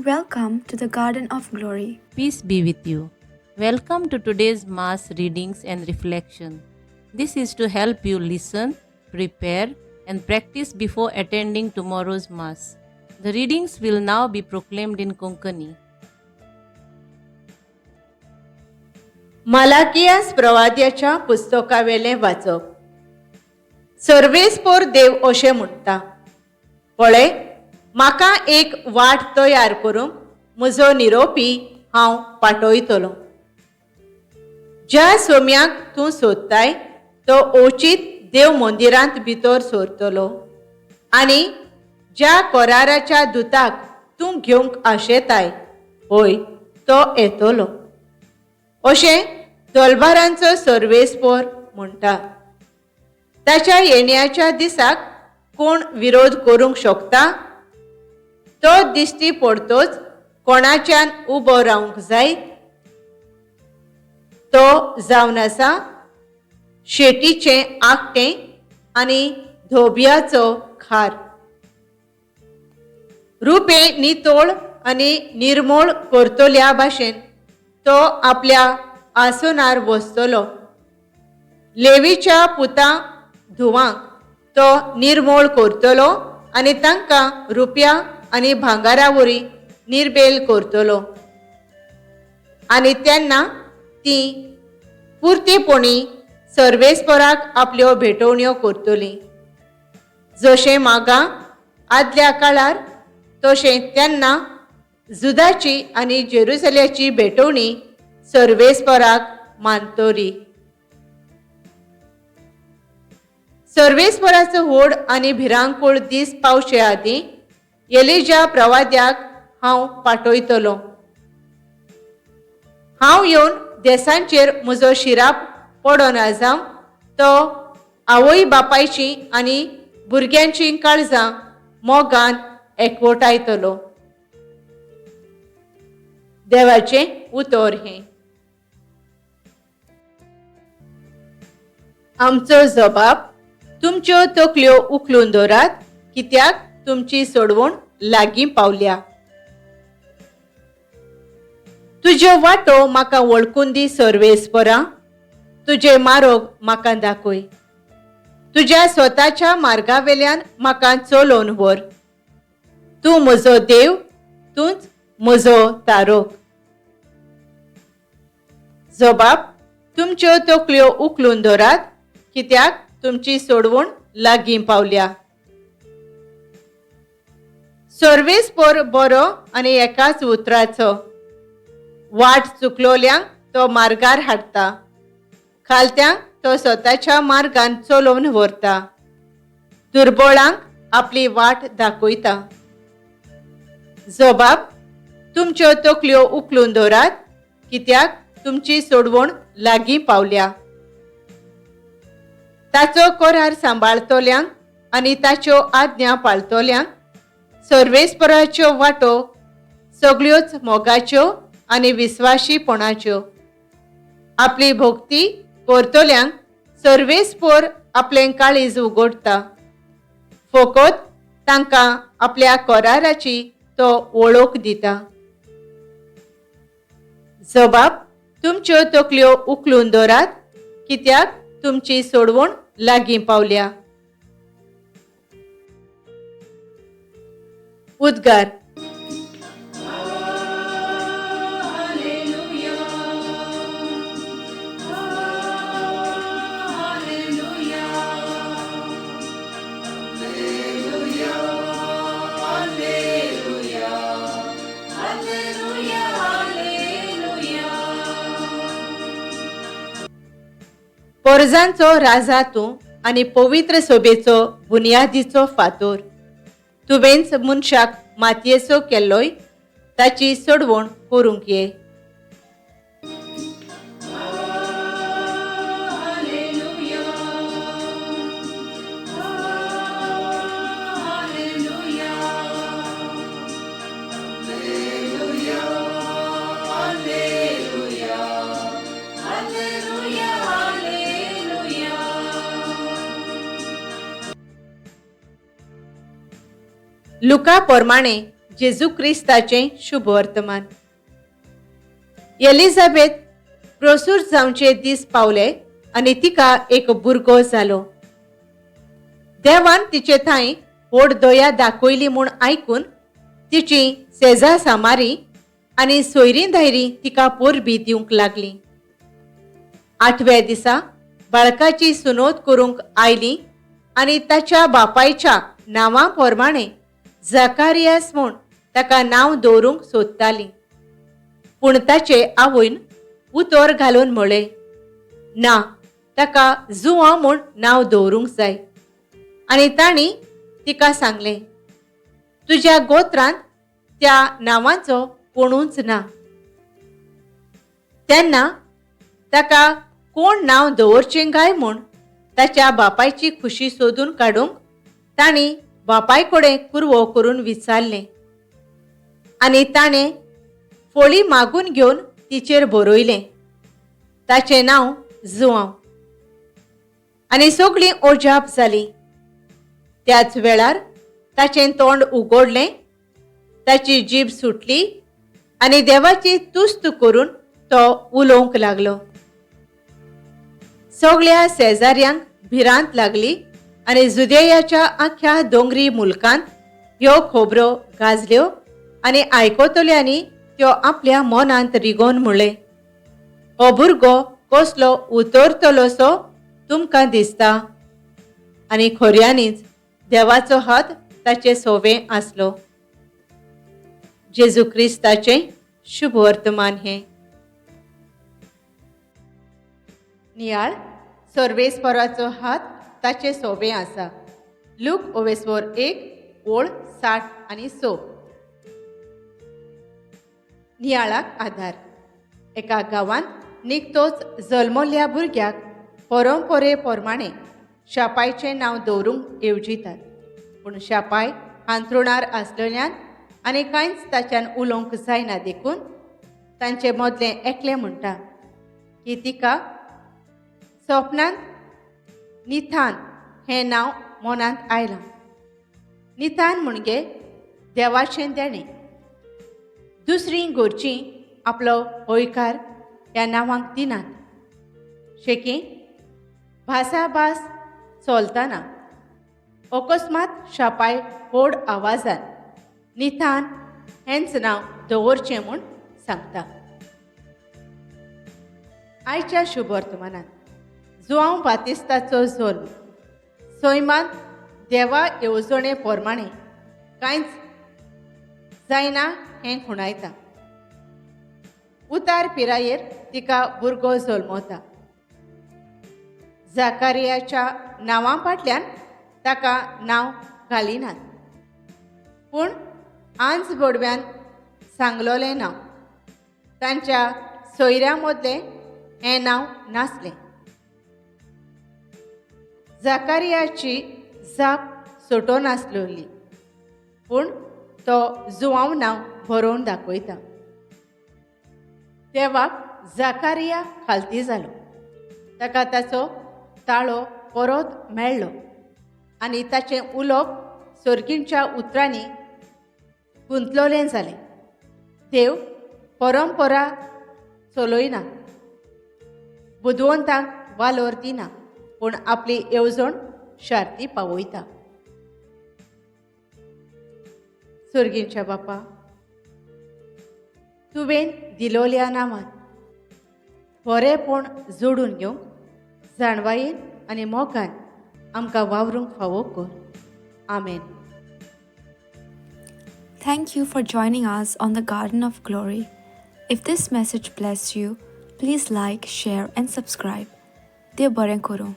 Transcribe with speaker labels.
Speaker 1: Welcome to the Garden of Glory.
Speaker 2: Peace be with you. Welcome to today's Mass readings and reflection. This is to help you listen, prepare, and practice before attending tomorrow's Mass. The readings will now be proclaimed in Konkani.
Speaker 3: मालाकियास प्रवाद्याच्या पुस्तकावेले वाचप. सर्वेस्पोर देव अशें म्हणटा, पळय, म्हाका एक वाट तयार करूंक म्हजो निरोपी हांव पाठयतलो. ज्या सोम्याक तूं सोदताय तो ओचीत देव मंदिरांत भितर सरतलो आनी ज्या कोराराच्या दुताक तूं घेवंक आशेताय पळय तो येतलो. अशें दोलबारांचो सर्वेस्पोर म्हणटा. ताच्या येण्याच्या दिसाक कोण विरोध करूंक शकता? तो दिश्टी पडतोच कोणाच्यान उबो रावंक जाय? तो जावन आसा शेटीचें आकटें आनी धोबयाचो खार. रुपें नितोळ आनी निर्मोळ करतल्या भाशेन तो आपल्या आसनार बसतलो. लेवीच्या पुतां धुवांक तो निर्मोळ करतलो आनी तांकां रुपया आनी भांगारावरी निर्बेल करतलो. आनी तेन्ना तीं पुर्तीपणी सर्वेस्पराक आपल्यो भेटवण्यो करतलीं. जशें मागां आदल्या काळार तशें तेन्ना जुदाची आनी जेरुसलेची भेटवणी सर्वेस्पराक मानतली. सर्वेस्पराचो व्हड आनी भिरांकूळ दीस पावचे आदीं एलिजा प्रवाद्याक हांव पाठयतलो. हांव येवन देसांचेर म्हजो शिराप पडना जावं तो आवय बापायची आनी भुरग्यांची काळजां मोगान एकवटायतलो. देवाचें उतर हें. आमचो जबाब, तुमच्यो तकल्यो उखलून दवरात, कित्याक तुमची सोडवण लागीं पावल्या. तुज्यो वाटो म्हाका वळखून दी सर्वेस्परा. तुजे मार्ग म्हाका दाखय. तुज्या स्वताच्या मार्गावेल्यान म्हाका चलोवन व्हर. तूं म्हजो देव, तूंच म्हजो तारोक. जबाब, तुमच्यो तकल्यो उखलून दवरात, कित्याक तुमची सोडवण लागीं पावल्या. सर्वेस्पोर बरो आनी एकाच उतराचो. वाट चुकलोल्यांक तो मार्गार हाडटा. खालत्यांक तो स्वताच्या मार्गान चलोवन व्हरता. दुर्बळांक आपली वाट दाखयता. जबाब, तुमच्यो तकल्यो उखलून दवरात, कित्याक तुमची सोडवण लागीं पावल्या. ताचो कोरार सांबाळतल्यांक आनी ताच्यो आज्ञा पाळतल्यांक सर्वेस्पराच्यो वाटो सगळ्योच मोगाच्यो आनी विस्वाशीपणाच्यो. आपली भोगती करतल्यांक सर्वेस्पोर आपलें काळीज उगडटा. फकत तांकां आपल्या कोराराची तो वळख दिता. जबाब, तुमच्यो तकल्यो उखलून दवरात, कित्याक तुमची सोडवण लागीं पावल्या. उद्गार. पोरजांचो राजा तूं आनी पवित्र सोबेचो बुनयादीचो फातोर. तुवेंच मनशाक मातयेचो केल्लोय, ताची सोडवण करूंक ये. लुका प्रमाणे जेजू क्रिस्ताचें शुभ वर्तमान. एलिझाबेथ प्रसूर जावचे दीस पावले आनी तिका एक भुरगो जालो. देवान तिचे थंय व्हड दया दाखयली म्हूण आयकून तिची सेजा सामारी आनी सोयरीं धायरीं तिका पोरबी दिवंक लागलीं. 8व्या दिसा बाळकाची सुनोद करूंक आयली आनी ताच्या बापायच्या नांवा प्रमाणें झकारियास म्हूण ताका नांव दवरूंक सोदतालीं. पूण ताचे आवयन उतर घालून म्हळें, ना, ताका जुवां म्हूण नांव दवरूंक जाय. आनी तांणी तिका सांगलें, तुज्या गोत्रांत त्या नांवाचो कोणूच ना. तेन्ना ताका कोण नांव दवरचें काय म्हूण ताच्या बापायची खुशी सोदून काडूंक तांणी बापाय कडेन कुरवो करून विचारलें. आनी ताणें फोळी मागून घेवन तिचेर बरयलें, ताचें नांव जुवांव. आनी सगळीं ओजाप जालीं. त्याच वेळार ताचें तोंड उगडलें, ताची जीब सुटली आनी देवाची तुस्त करून तो उलोवंक लागलो. सगळ्या शेजाऱ्यांक भिरांत लागली आनी जुदेयाच्या आख्या दोंगरी मुल्कांत ह्यो खबरो गाजल्यो आनी आयकतल्यांनी त्यो आपल्या मनांत रिगोवन म्हणलें, हो भुरगो कसलो उतरतलोसो तुमकां दिसता. आनी खऱ्यांनीच देवाचो हात ताचे सोबें आसलो. जेजू क्रिस्ताचें शुभ वर्तमान हें. नियाळ सर्वेस्पराचो हात ताचे सोबें आसा. लूक ओवेस्वर 1 ओळ 60 आनी 6. नियाळाक आधार. एका गांवांत निकतोच जल्मल्ल्या भुरग्याक परंपरे प्रमाणें शापायचें नांव दवरूंक येवजितात. पूण शापाय हांतरुणार आसलेल्यान आनी कांयच ताच्यान उलोवंक जायना देखून तांचे मदलें एकलें म्हणटा की तिका स्वप्नांत निथान हें नांव मनांत आयलां. निथान म्हणजे देवाचें देणें. दुसरीं घरचीं आपलो होयकार ह्या नांवांक दिनात. शेकी भासाभास चलतना अकस्मात शापाय व्हड आवाजान निथान हेंच नांव दवरचें म्हूण सांगता. आयच्या शुभ वर्तमानांत जुआंव बातिस्ताचो जल्म सैमान देवा येवजणे प्रमाणें कांयच जायना हें खुणायता. उतार पिरायेर तिका भुरगो जल्मता. झकारियाच्या नांवा फाटल्यान ताका नांव घालिनात. पूण आंज बडव्यान सांगलोलें नांव तांच्या सोयऱ्यां मदलें हें नांव नासलें. झकारियाची जाप सोटो नासलोली, पूण तो जुआंव नांव बरोवन दाखयता. देवाक झकारिया खालती जालो. ताका ताचो ताळो परत मेळ्ळो आनी ताचें उलोवप सर्गींच्या उतरांनी गुंतलोलें जालें. देव परंपरा चलयना, बुदवंतांक वालोर दिना, पूण आपली येवजण शार्ती पावयता. सर्गींच्या बापा, तुवें दिलोल्या नांवान बरेपण जोडून घेवंक जाणवायेन आनी मोगान आमकां वावरूंक फावो कर. आमेन.
Speaker 1: Thank you for joining us on the Garden of Glory. If this message blessed you, please like, share, and subscribe. Dev Baren Koro.